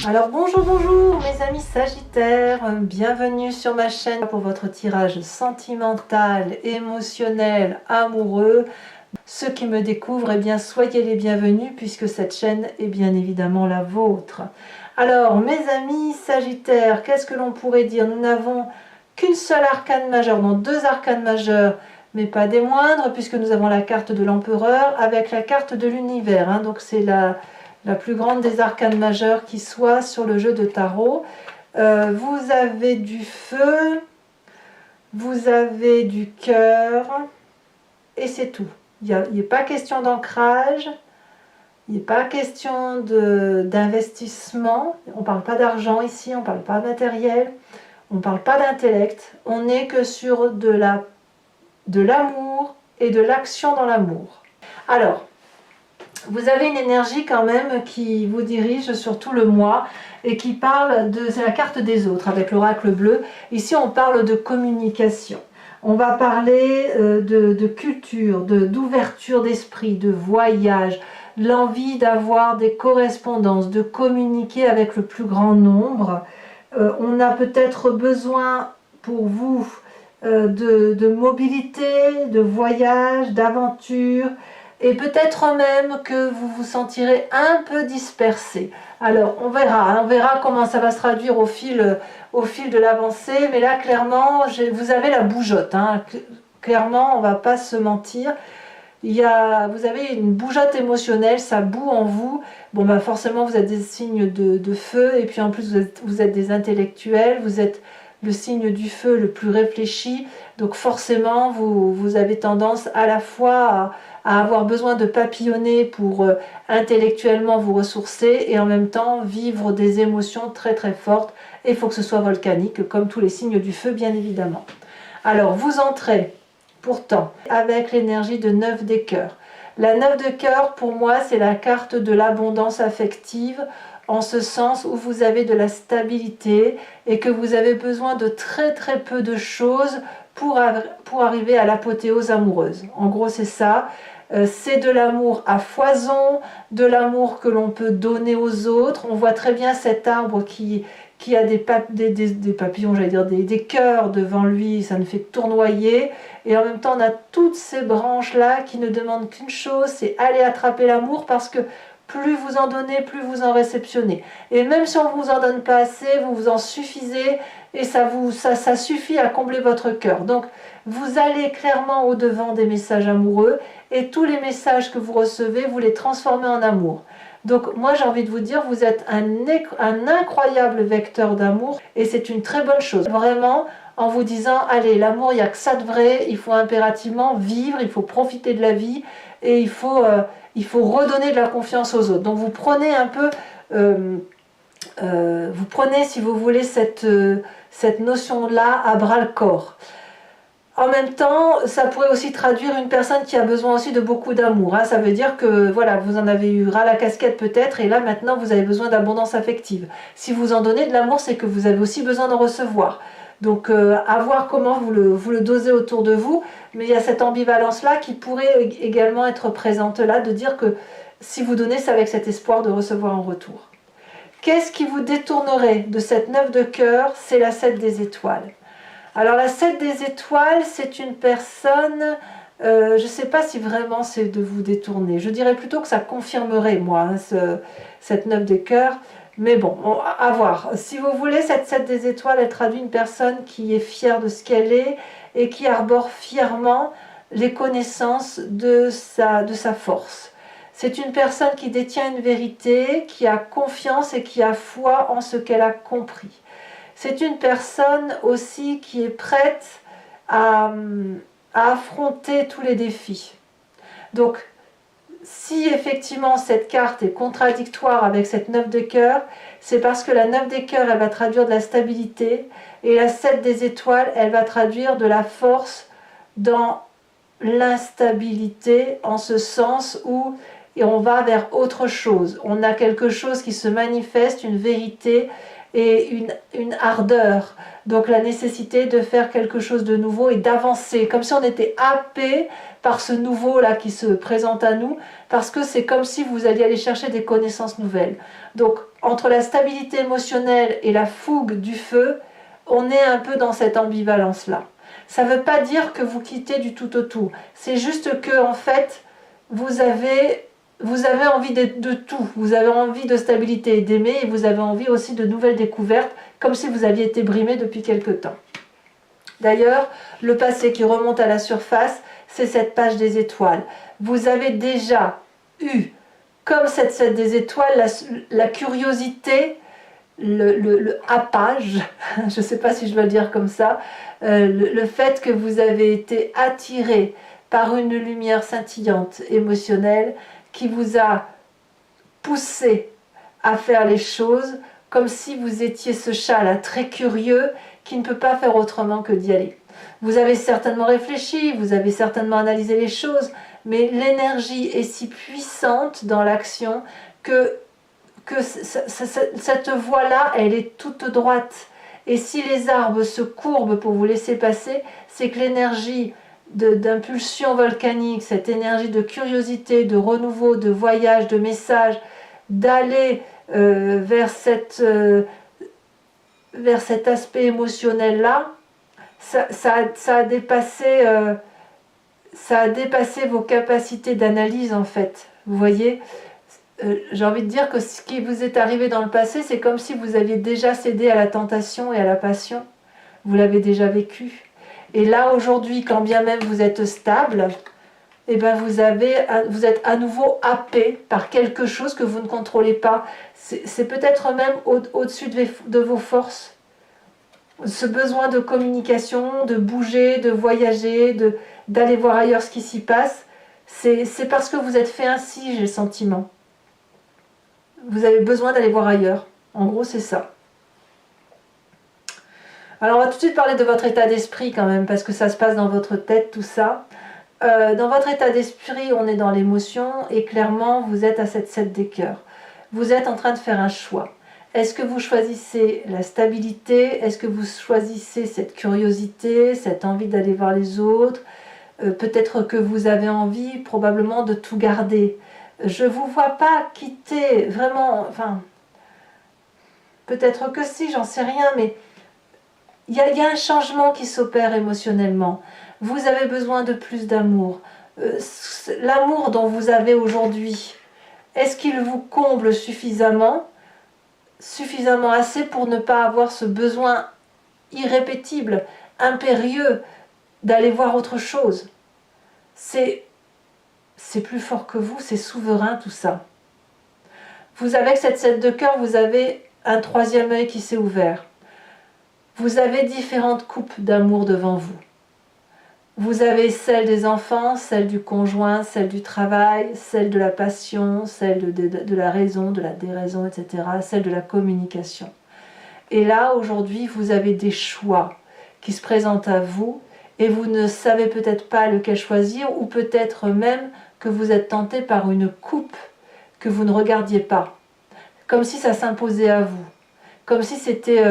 Alors bonjour mes amis Sagittaires, bienvenue sur ma chaîne pour votre tirage sentimental, émotionnel, amoureux. Ceux qui me découvrent, eh bien soyez les bienvenus puisque cette chaîne est bien évidemment la vôtre. Alors mes amis Sagittaires, qu'est-ce que l'on pourrait dire? Nous n'avons qu'une seule arcane majeure, non deux arcanes majeures, mais pas des moindres puisque nous avons la carte de l'empereur avec la carte de l'univers, donc c'est la plus grande des arcanes majeures qui soit sur le jeu de tarot. Vous avez du feu, vous avez du cœur, et c'est tout. Il n'est pas question d'ancrage, il n'est pas question d'investissement, on ne parle pas d'argent ici, on ne parle pas de matériel, on ne parle pas d'intellect, on n'est que sur de l'amour et de l'action dans l'amour. Alors, vous avez une énergie quand même qui vous dirige sur tout le mois et qui parle de... c'est la carte des autres avec l'oracle bleu. Ici, on parle de communication. On va parler de culture, d'ouverture d'esprit, de voyage, l'envie d'avoir des correspondances, de communiquer avec le plus grand nombre. On a peut-être besoin pour vous de mobilité, de voyage, d'aventure. Et peut-être même que vous vous sentirez un peu dispersé. Alors on verra comment ça va se traduire au fil de l'avancée. Mais là clairement, vous avez la bougeotte. Clairement, on ne va pas se mentir. Vous avez une bougeotte émotionnelle, ça bout en vous. Bon bah forcément vous êtes des signes de feu. Et puis en plus vous êtes des intellectuels. Vous êtes le signe du feu le plus réfléchi. Donc forcément vous avez tendance à la fois à avoir besoin de papillonner pour intellectuellement vous ressourcer et en même temps vivre des émotions très très fortes. Et il faut que ce soit volcanique, comme tous les signes du feu bien évidemment. Alors vous entrez pourtant avec l'énergie de 9 des cœurs. La 9 de cœur pour moi c'est la carte de l'abondance affective, en ce sens où vous avez de la stabilité et que vous avez besoin de très très peu de choses pour arriver à l'apothéose amoureuse. En gros c'est ça. C'est de l'amour à foison, de l'amour que l'on peut donner aux autres. On voit très bien cet arbre qui a des papillons, j'allais dire des cœurs devant lui, ça ne fait tournoyer. Et en même temps, on a toutes ces branches-là qui ne demandent qu'une chose, c'est aller attraper l'amour parce que plus vous en donnez, plus vous en réceptionnez. Et même si on ne vous en donne pas assez, vous vous en suffisez et ça suffit à combler votre cœur. Donc, vous allez clairement au-devant des messages amoureux et tous les messages que vous recevez, vous les transformez en amour. Donc moi j'ai envie de vous dire, vous êtes un incroyable vecteur d'amour et c'est une très bonne chose. Vraiment en vous disant, allez, l'amour, il n'y a que ça de vrai, il faut impérativement vivre, il faut profiter de la vie et il faut redonner de la confiance aux autres. Donc vous prenez un peu, vous prenez si vous voulez cette notion-là à bras le corps. En même temps, ça pourrait aussi traduire une personne qui a besoin aussi de beaucoup d'amour. Ça veut dire que voilà, vous en avez eu ras la casquette peut-être, et là maintenant vous avez besoin d'abondance affective. Si vous en donnez de l'amour, c'est que vous avez aussi besoin d'en recevoir. Donc à voir comment vous le dosez autour de vous, mais il y a cette ambivalence-là qui pourrait également être présente là, de dire que si vous donnez, c'est avec cet espoir de recevoir en retour. Qu'est-ce qui vous détournerait de cette 9 de cœur? C'est la 7 des étoiles. Alors la 7 des étoiles, c'est une personne, je ne sais pas si vraiment c'est de vous détourner. Je dirais plutôt que ça confirmerait, moi, cette 9 des cœurs. Mais bon, à voir. Si vous voulez, cette 7 des étoiles, elle traduit une personne qui est fière de ce qu'elle est et qui arbore fièrement les connaissances de sa force. C'est une personne qui détient une vérité, qui a confiance et qui a foi en ce qu'elle a compris. C'est une personne aussi qui est prête à affronter tous les défis. Donc, si effectivement cette carte est contradictoire avec cette 9 de cœur, c'est parce que la 9 des cœurs, elle va traduire de la stabilité, et la 7 des étoiles, elle va traduire de la force dans l'instabilité, en ce sens où on va vers autre chose. On a quelque chose qui se manifeste, une vérité, et une ardeur. Donc la nécessité de faire quelque chose de nouveau et d'avancer, comme si on était happé par ce nouveau-là qui se présente à nous, parce que c'est comme si vous alliez aller chercher des connaissances nouvelles. Donc entre la stabilité émotionnelle et la fougue du feu, on est un peu dans cette ambivalence-là. Ça ne veut pas dire que vous quittez du tout au tout, c'est juste que en fait, vous avez envie de tout, vous avez envie de stabilité et d'aimer, et vous avez envie aussi de nouvelles découvertes, comme si vous aviez été brimé depuis quelque temps. D'ailleurs, le passé qui remonte à la surface, c'est cette page des étoiles. Vous avez déjà eu, comme cette des étoiles, la curiosité, le happage, je ne sais pas si je dois le dire comme ça, le fait que vous avez été attiré par une lumière scintillante, émotionnelle, qui vous a poussé à faire les choses comme si vous étiez ce chat-là très curieux qui ne peut pas faire autrement que d'y aller. Vous avez certainement réfléchi, vous avez certainement analysé les choses, mais l'énergie est si puissante dans l'action que cette voie-là, elle est toute droite. Et si les arbres se courbent pour vous laisser passer, c'est que l'énergie d'impulsion volcanique, cette énergie de curiosité, de renouveau, de voyage, de message, d'aller vers cet aspect émotionnel-là, ça a dépassé vos capacités d'analyse en fait. Vous voyez, j'ai envie de dire que ce qui vous est arrivé dans le passé, c'est comme si vous aviez déjà cédé à la tentation et à la passion. Vous l'avez déjà vécu. Et là, aujourd'hui, quand bien même vous êtes stable, eh ben vous êtes à nouveau happé par quelque chose que vous ne contrôlez pas. C'est peut-être même au-dessus de vos forces. Ce besoin de communication, de bouger, de voyager, d'aller voir ailleurs ce qui s'y passe, c'est parce que vous êtes fait ainsi, j'ai le sentiment. Vous avez besoin d'aller voir ailleurs. En gros, c'est ça. Alors, on va tout de suite parler de votre état d'esprit quand même, parce que ça se passe dans votre tête, tout ça. Dans votre état d'esprit, on est dans l'émotion, et clairement, vous êtes à cette 7 des cœurs. Vous êtes en train de faire un choix. Est-ce que vous choisissez la stabilité? Est-ce que vous choisissez cette curiosité, cette envie d'aller voir les autres? Peut-être que vous avez envie, probablement, de tout garder. Je ne vous vois pas quitter, vraiment, enfin, peut-être que si, j'en sais rien, mais il y a un changement qui s'opère émotionnellement. Vous avez besoin de plus d'amour. L'amour dont vous avez aujourd'hui, est-ce qu'il vous comble suffisamment assez pour ne pas avoir ce besoin irrépétible, impérieux, d'aller voir autre chose? C'est plus fort que vous, c'est souverain tout ça. Vous, avec cette 7 de cœur, vous avez un troisième œil qui s'est ouvert. Vous avez différentes coupes d'amour devant vous. Vous avez celle des enfants, celle du conjoint, celle du travail, celle de la passion, celle de la raison, de la déraison, etc., celle de la communication. Et là, aujourd'hui, vous avez des choix qui se présentent à vous et vous ne savez peut-être pas lequel choisir, ou peut-être même que vous êtes tenté par une coupe que vous ne regardiez pas, comme si ça s'imposait à vous, comme si c'était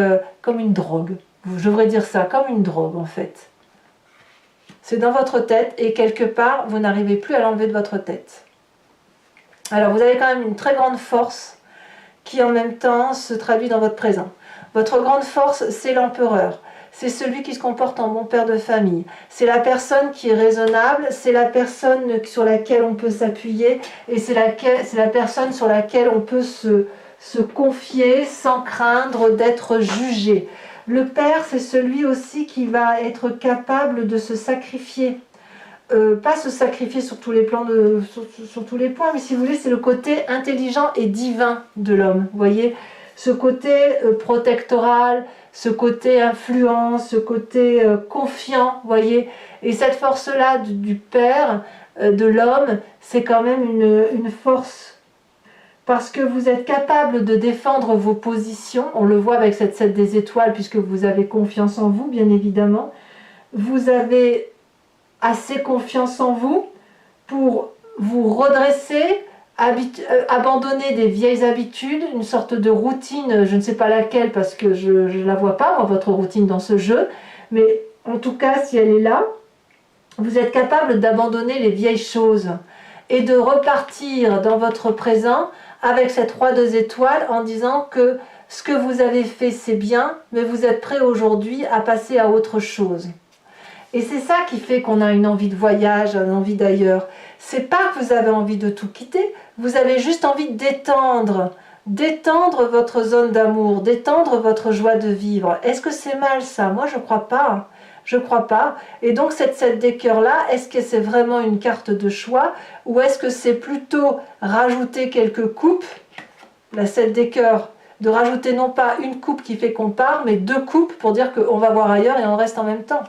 comme une drogue. Je devrais dire ça, comme une drogue en fait. C'est dans votre tête et quelque part, vous n'arrivez plus à l'enlever de votre tête. Alors vous avez quand même une très grande force qui en même temps se traduit dans votre présent. Votre grande force, c'est l'empereur. C'est celui qui se comporte en bon père de famille. C'est la personne qui est raisonnable, c'est la personne sur laquelle on peut s'appuyer et c'est la personne sur laquelle on peut se confier sans craindre d'être jugé. Le père, c'est celui aussi qui va être capable de se sacrifier. Pas se sacrifier sur tous les plans, sur tous les points, mais si vous voulez, c'est le côté intelligent et divin de l'homme. Vous voyez, ce côté protectoral, ce côté influence, ce côté confiant, vous voyez. Et cette force-là du père, de l'homme, c'est quand même une force. Parce que vous êtes capable de défendre vos positions, on le voit avec cette 7 des étoiles, puisque vous avez confiance en vous, bien évidemment. Vous avez assez confiance en vous pour vous redresser abandonner des vieilles habitudes, une sorte de routine, je ne sais pas laquelle parce que je ne la vois pas, moi, votre routine dans ce jeu, mais en tout cas, si elle est là, vous êtes capable d'abandonner les vieilles choses et de repartir dans votre présent avec cette roi 2 étoiles en disant que ce que vous avez fait c'est bien, mais vous êtes prêt aujourd'hui à passer à autre chose. Et c'est ça qui fait qu'on a une envie de voyage, une envie d'ailleurs. C'est pas que vous avez envie de tout quitter, vous avez juste envie d'étendre votre zone d'amour, d'étendre votre joie de vivre. Est-ce que c'est mal ça? Moi je crois pas. Je crois pas. Et donc cette 7 des cœurs là, est-ce que c'est vraiment une carte de choix ou est-ce que c'est plutôt rajouter quelques coupes, la 7 des cœurs, de rajouter non pas une coupe qui fait qu'on part, mais 2 coupes pour dire qu'on va voir ailleurs et on reste en même temps.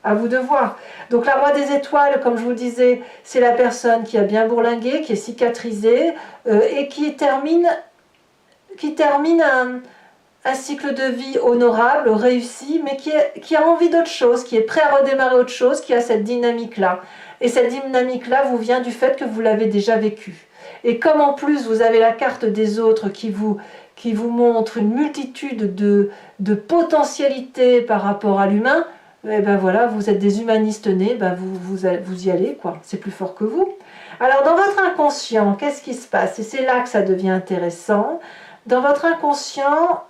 À vous de voir. Donc la roi des étoiles, comme je vous disais, c'est la personne qui a bien bourlingué, qui est cicatrisée et qui termine un cycle de vie honorable, réussi, mais qui a envie d'autre chose, qui est prêt à redémarrer autre chose, qui a cette dynamique-là. Et cette dynamique-là vous vient du fait que vous l'avez déjà vécue. Et comme en plus vous avez la carte des autres qui vous montre une multitude de potentialités par rapport à l'humain, et ben voilà, vous êtes des humanistes nés, ben vous y allez, quoi. C'est plus fort que vous. Alors dans votre inconscient, qu'est-ce qui se passe? Et c'est là que ça devient intéressant. Dans votre inconscient,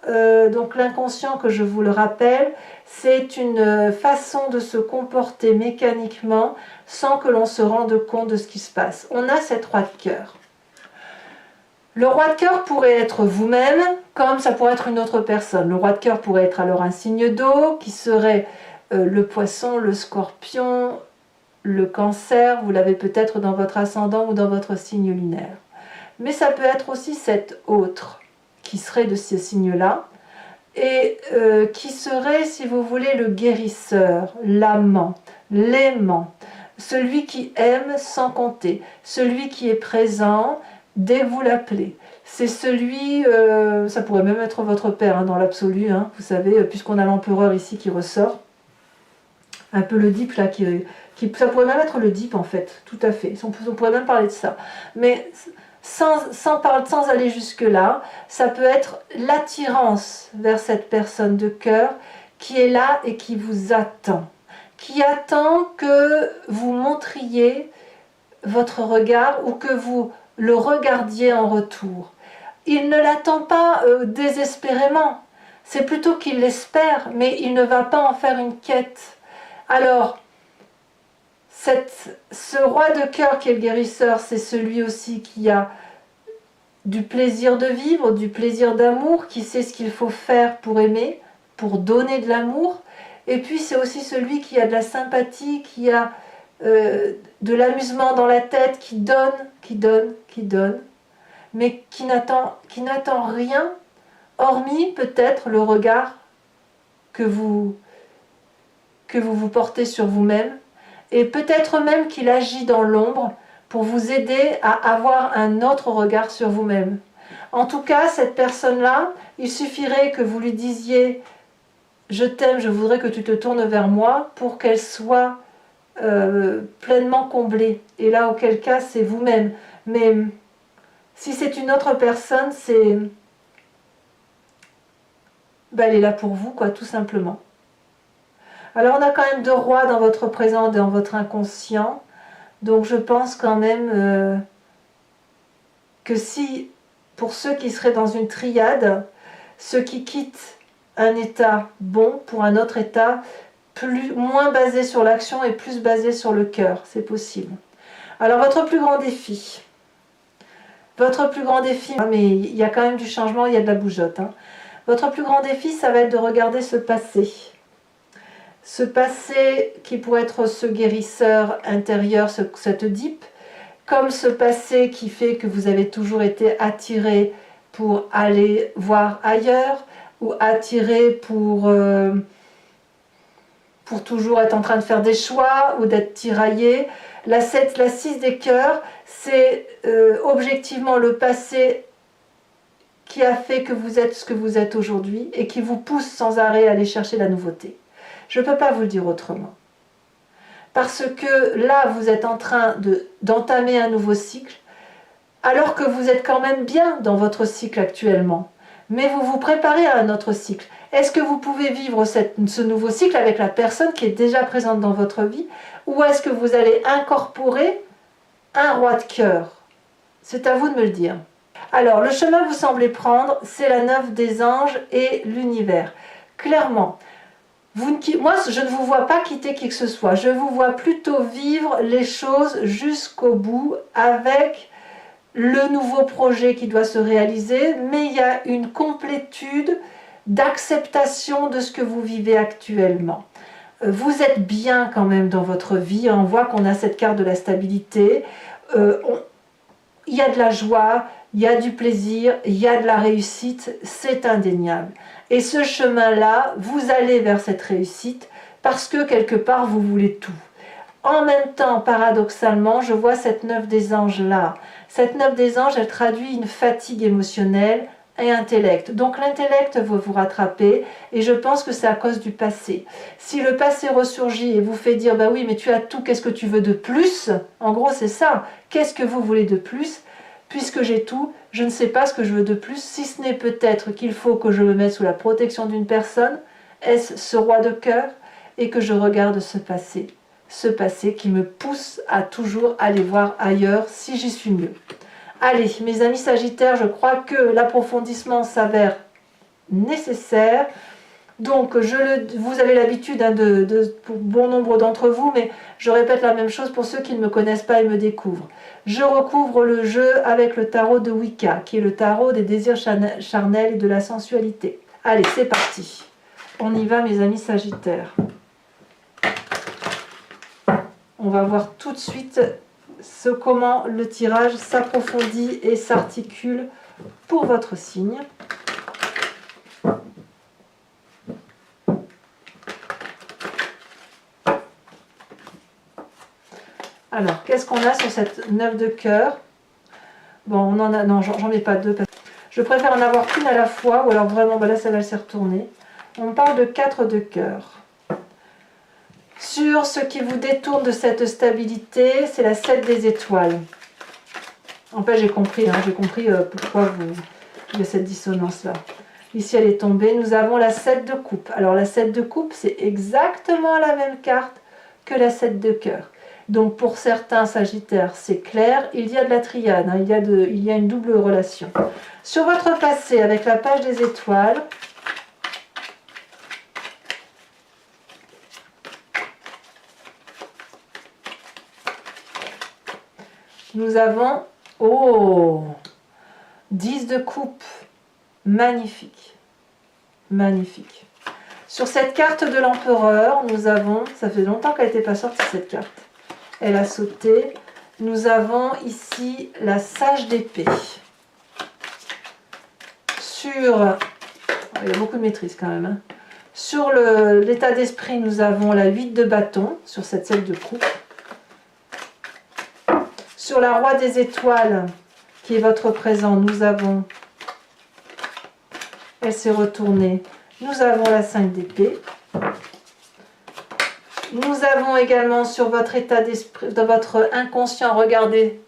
donc l'inconscient que je vous le rappelle, c'est une façon de se comporter mécaniquement sans que l'on se rende compte de ce qui se passe. On a cette roi de cœur. Le roi de cœur pourrait être vous-même, comme ça pourrait être une autre personne. Le roi de cœur pourrait être alors un signe d'eau, qui serait le poisson, le scorpion, le cancer, vous l'avez peut-être dans votre ascendant ou dans votre signe lunaire. Mais ça peut être aussi cet autre, qui serait de ces signes-là, et qui serait, si vous voulez, le guérisseur, l'amant, l'aimant, celui qui aime sans compter, celui qui est présent dès que vous l'appelez. C'est celui, ça pourrait même être votre père hein, dans l'absolu, hein, vous savez, puisqu'on a l'empereur ici qui ressort, un peu le Deep là, ça pourrait même être le Deep en fait, tout à fait, on pourrait même parler de ça. Mais sans aller jusque-là, ça peut être l'attirance vers cette personne de cœur qui est là et qui vous attend. Qui attend que vous montriez votre regard ou que vous le regardiez en retour. Il ne l'attend pas désespérément, c'est plutôt qu'il l'espère, mais il ne va pas en faire une quête. Alors, ce roi de cœur qui est le guérisseur, c'est celui aussi qui a du plaisir de vivre, du plaisir d'amour, qui sait ce qu'il faut faire pour aimer, pour donner de l'amour. Et puis c'est aussi celui qui a de la sympathie, qui a de l'amusement dans la tête, qui donne, mais qui n'attend rien, hormis peut-être le regard que vous portez sur vous-même, et peut-être même qu'il agit dans l'ombre pour vous aider à avoir un autre regard sur vous-même. En tout cas, cette personne-là, il suffirait que vous lui disiez « Je t'aime, je voudrais que tu te tournes vers moi » pour qu'elle soit pleinement comblée. Et là, auquel cas, c'est vous-même. Mais si c'est une autre personne, elle est là pour vous, quoi, tout simplement. Alors, on a quand même 2 rois dans votre présent, dans votre inconscient. Donc, je pense quand même que si, pour ceux qui seraient dans une triade, ceux qui quittent un état bon pour un autre état, moins basé sur l'action et plus basé sur le cœur, c'est possible. Alors, votre plus grand défi, mais il y a quand même du changement, il y a de la bougeotte. Hein. Votre plus grand défi, ça va être de regarder ce passé. Ce passé qui pourrait être ce guérisseur intérieur, cette Deep, comme ce passé qui fait que vous avez toujours été attiré pour aller voir ailleurs, ou attiré pour toujours être en train de faire des choix, ou d'être tiraillé. La 6 des cœurs, c'est objectivement le passé qui a fait que vous êtes ce que vous êtes aujourd'hui, et qui vous pousse sans arrêt à aller chercher la nouveauté. Je ne peux pas vous le dire autrement. Parce que là, vous êtes en train d'entamer un nouveau cycle. alors que vous êtes quand même bien dans votre cycle actuellement. Mais vous vous préparez à un autre cycle. Est-ce que vous pouvez vivre ce nouveau cycle avec la personne qui est déjà présente dans votre vie, ou est-ce que vous allez incorporer un roi de cœur? C'est à vous de me le dire. Alors, le chemin que vous semblez prendre, c'est la 9 des anges et l'univers. Clairement, moi, je ne vous vois pas quitter qui que ce soit. Je vous vois plutôt vivre les choses jusqu'au bout avec le nouveau projet qui doit se réaliser, mais il y a une complétude d'acceptation de ce que vous vivez actuellement. Vous êtes bien quand même dans votre vie, on voit qu'on a cette carte de la stabilité, il y a de la joie, il y a du plaisir, il y a de la réussite, c'est indéniable. Et ce chemin-là, vous allez vers cette réussite parce que quelque part vous voulez tout. En même temps, paradoxalement, je vois cette 9 des anges là. Cette 9 des anges, elle traduit une fatigue émotionnelle et intellect. Donc l'intellect va vous rattraper et je pense que c'est à cause du passé. Si le passé ressurgit et vous fait dire bah oui mais tu as tout, qu'est-ce que tu veux de plus? En gros c'est ça, qu'est-ce que vous voulez de plus? Puisque j'ai tout, je ne sais pas ce que je veux de plus, si ce n'est peut-être qu'il faut que je me mette sous la protection d'une personne, est-ce ce roi de cœur, et que je regarde ce passé qui me pousse à toujours aller voir ailleurs si j'y suis mieux. Allez, mes amis Sagittaires, je crois que l'approfondissement s'avère nécessaire. Donc, vous avez l'habitude pour bon nombre d'entre vous, mais je répète la même chose pour ceux qui ne me connaissent pas et me découvrent. Je recouvre le jeu avec le tarot de Wicca, qui est le tarot des désirs charnels et de la sensualité. Allez, c'est parti. On y va, mes amis Sagittaires. On va voir tout de suite comment le tirage s'approfondit et s'articule pour votre signe. Alors, qu'est-ce qu'on a sur cette 9 de cœur? Bon, on en a... Non, j'en mets pas deux. Parce que je préfère en avoir qu'une à la fois, ou alors vraiment, ben là, ça va s'y retourner. On parle de 4 de cœur. Sur ce qui vous détourne de cette stabilité, c'est la 7 des étoiles. En fait, j'ai compris pourquoi il y a cette dissonance-là. Ici, elle est tombée. Nous avons la 7 de coupe. Alors, la 7 de coupe, c'est exactement la même carte que la 7 de cœur. Donc, pour certains Sagittaires, c'est clair. Il y a de la triade, hein, il y a une double relation. Sur votre passé, avec la page des étoiles, nous avons, 10 de coupe, magnifique, magnifique. Sur cette carte de l'empereur, nous avons, ça fait longtemps qu'elle n'était pas sortie cette carte, elle a sauté, nous avons ici la sage d'épée. Il y a beaucoup de maîtrise quand même, hein. Sur l'état d'esprit, nous avons la 8 de bâton, sur cette 7 de coupe. Sur la roi des étoiles, qui est votre présent, nous avons, elle s'est retournée, nous avons la 5 d'épée. Nous avons également sur votre état d'esprit, dans votre inconscient, regardez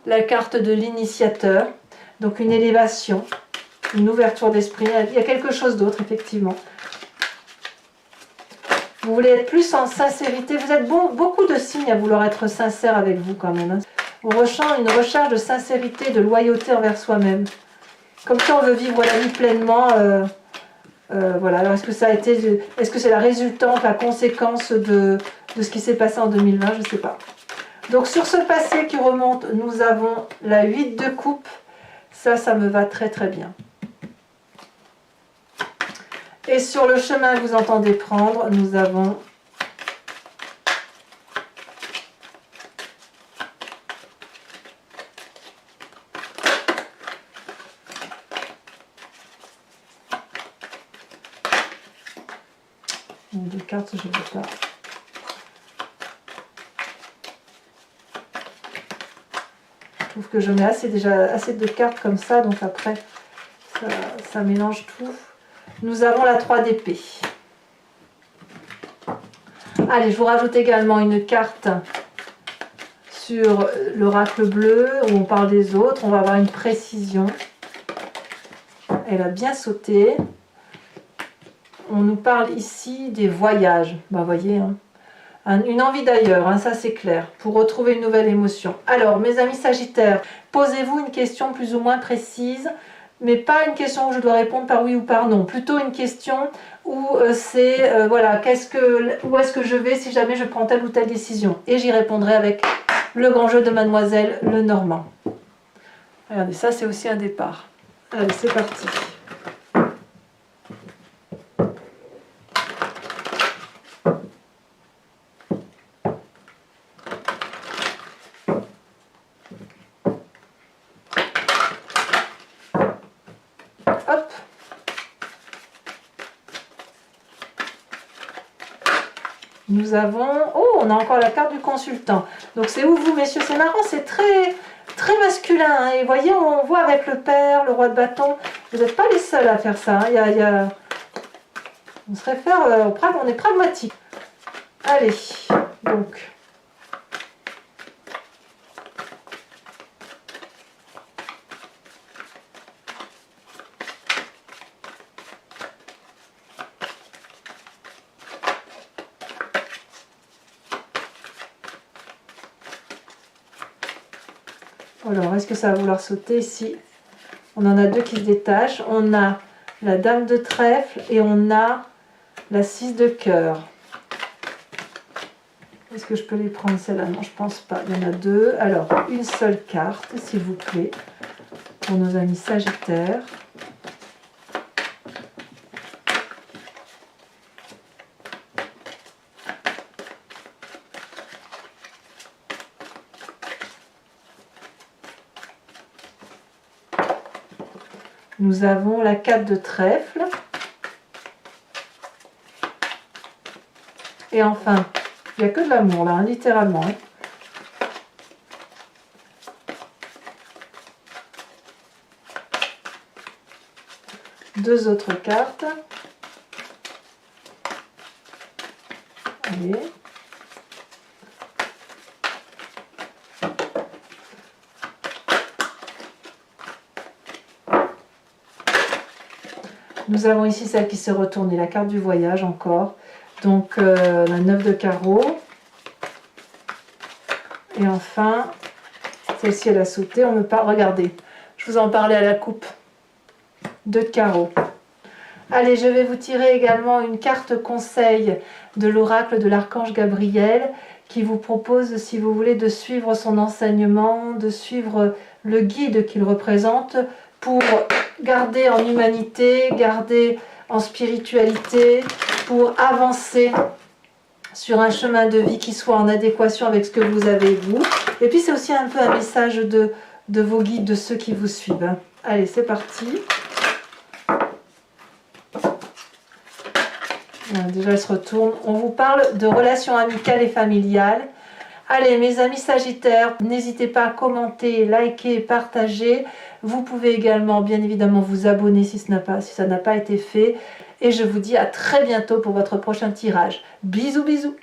la carte de l'initiateur, donc une élévation, une ouverture d'esprit, il y a quelque chose d'autre effectivement. Vous voulez être plus en sincérité, vous êtes beaucoup de signes à vouloir être sincère avec vous quand même, hein. On ressent une recherche de sincérité, de loyauté envers soi-même. Comme ça, on veut vivre la vie pleinement. Voilà. Alors, est-ce que c'est la résultante, la conséquence de ce qui s'est passé en 2020? Je ne sais pas. Donc, sur ce passé qui remonte, nous avons la 8 de coupe. Ça me va très très bien. Et sur le chemin que vous entendez prendre, nous avons deux cartes, je ne veux pas. Je trouve que je mets déjà assez de cartes comme ça, donc après ça mélange tout. Nous avons la 3 d'épée. Allez, je vous rajoute également une carte sur l'oracle bleu, où on parle des autres, on va avoir une précision. Elle a bien sauté. On nous parle ici des voyages. Bah, voyez, hein. Une envie d'ailleurs, hein, ça c'est clair, pour retrouver une nouvelle émotion. Alors, mes amis Sagittaires, posez-vous une question plus ou moins précise, mais pas une question où je dois répondre par oui ou par non. Plutôt une question où c'est, voilà, où est-ce que je vais si jamais je prends telle ou telle décision. Et j'y répondrai avec le grand jeu de Mademoiselle Lenormand. Regardez, ça c'est aussi un départ. Allez, c'est parti. Hop. Nous avons... Oh, on a encore la carte du consultant. Donc c'est où vous, messieurs? C'est marrant, c'est très masculin. Hein. Et vous voyez, on voit avec le père, le roi de bâton. Vous n'êtes pas les seuls à faire ça. Hein. On se réfère... on est pragmatique. Allez, donc... Alors, est-ce que ça va vouloir sauter ici? On en a deux qui se détachent. On a la dame de trèfle et on a la 6 de cœur. Est-ce que je peux les prendre celle-là? Non, je pense pas. Il y en a deux. Alors, une seule carte, s'il vous plaît, pour nos amis Sagittaires. Nous avons la 4 de trèfle. Et enfin, il n'y a que de l'amour là, hein, littéralement. Hein. Deux autres cartes. Allez. Nous avons ici celle qui se retourne et la carte du voyage encore. Donc la 9 de carreau. Et enfin, celle-ci elle a sauté. On me parle. Regardez, je vous en parlais à la coupe. 2 de carreau. Allez, je vais vous tirer également une carte conseil de l'oracle de l'archange Gabriel qui vous propose, si vous voulez, de suivre son enseignement, de suivre le guide qu'il représente pour garder en humanité, garder en spiritualité, pour avancer sur un chemin de vie qui soit en adéquation avec ce que vous avez vous. Et puis c'est aussi un peu un message de vos guides, de ceux qui vous suivent. Allez, c'est parti. Déjà, elle se retourne. On vous parle de relations amicales et familiales. Allez, mes amis Sagittaires, n'hésitez pas à commenter, liker, partager. Vous pouvez également, bien évidemment, vous abonner si ça n'a pas été fait. Et je vous dis à très bientôt pour votre prochain tirage. Bisous, bisous.